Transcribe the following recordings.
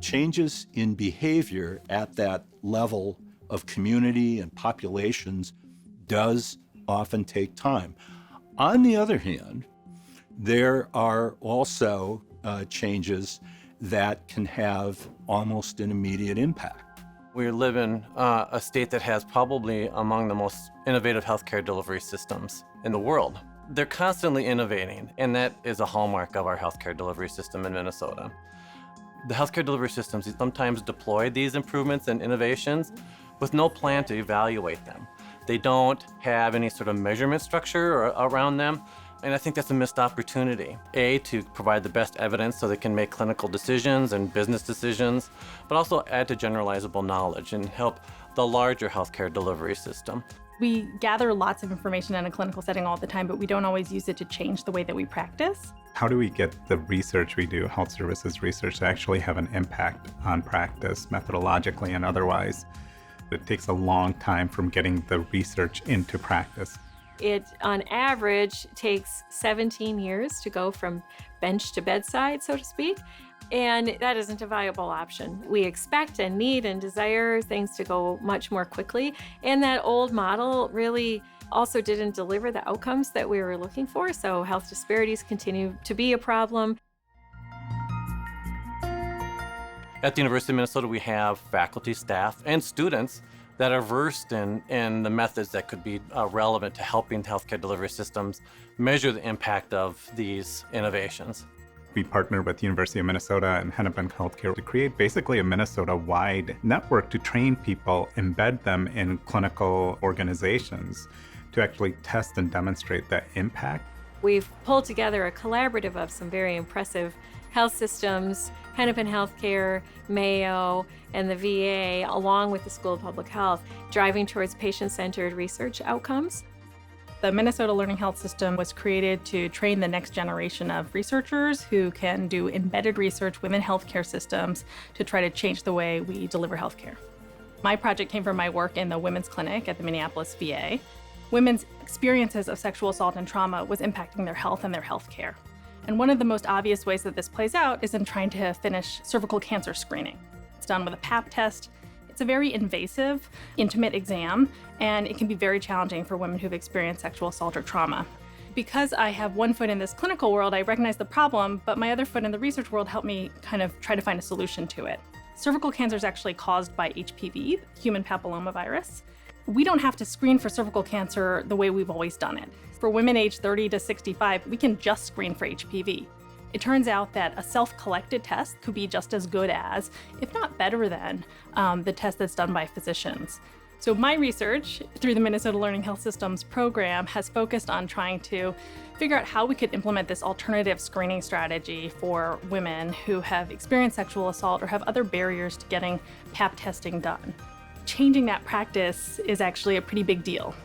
changes in behavior at that level of community and populations does often take time. On the other hand, there are also changes that can have almost an immediate impact. We live in a state that has probably among the most innovative healthcare delivery systems in the world. They're constantly innovating, and that is a hallmark of our healthcare delivery system in Minnesota. The healthcare delivery systems sometimes deploy these improvements and innovations with no plan to evaluate them. They don't have any sort of measurement structure around them, and I think that's a missed opportunity. To provide the best evidence so they can make clinical decisions and business decisions, but also add to generalizable knowledge and help the larger healthcare delivery system. We gather lots of information in a clinical setting all the time, but we don't always use it to change the way that we practice. How do we get the research we do, health services research, to actually have an impact on practice, methodologically and otherwise? It takes a long time from getting the research into practice. It, on average, takes 17 years to go from bench to bedside, so to speak, and that isn't a viable option. We expect and need and desire things to go much more quickly, and that old model really also didn't deliver the outcomes that we were looking for, so health disparities continue to be a problem. At the University of Minnesota, we have faculty, staff, and students that are versed in the methods that could be relevant to helping healthcare delivery systems measure the impact of these innovations. We partnered with the University of Minnesota and Hennepin Healthcare to create basically a Minnesota-wide network to train people, embed them in clinical organizations to actually test and demonstrate that impact. We've pulled together a collaborative of some very impressive health systems, Hennepin Healthcare, Mayo, and the VA, along with the School of Public Health, driving towards patient-centered research outcomes. The Minnesota Learning Health System was created to train the next generation of researchers who can do embedded research within healthcare systems to try to change the way we deliver healthcare. My project came from my work in the women's clinic at the Minneapolis VA. Women's experiences of sexual assault and trauma was impacting their health and their health care. And one of the most obvious ways that this plays out is in trying to finish cervical cancer screening. It's done with a Pap test. It's a very invasive, intimate exam, and it can be very challenging for women who've experienced sexual assault or trauma. Because I have one foot in this clinical world, I recognize the problem, but my other foot in the research world helped me kind of try to find a solution to it. Cervical cancer is actually caused by HPV, human papillomavirus. We don't have to screen for cervical cancer the way we've always done it. For women aged 30 to 65, we can just screen for HPV. It turns out that a self-collected test could be just as good as, if not better than, the test that's done by physicians. So my research through the Minnesota Learning Health Systems program has focused on trying to figure out how we could implement this alternative screening strategy for women who have experienced sexual assault or have other barriers to getting Pap testing done. Changing that practice is actually a pretty big deal.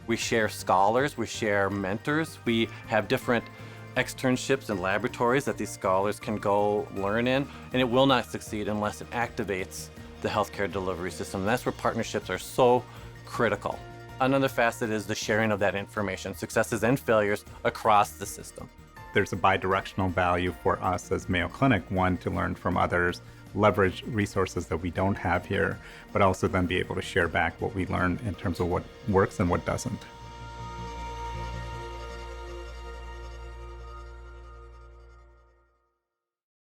We share scholars, we share mentors, we have different externships and laboratories that these scholars can go learn in, and it will not succeed unless it activates the healthcare delivery system. And that's where partnerships are so critical. Another facet is the sharing of that information, successes and failures across the system. There's a bidirectional value for us as Mayo Clinic, one, to learn from others, leverage resources that we don't have here, but also then be able to share back what we learn in terms of what works and what doesn't.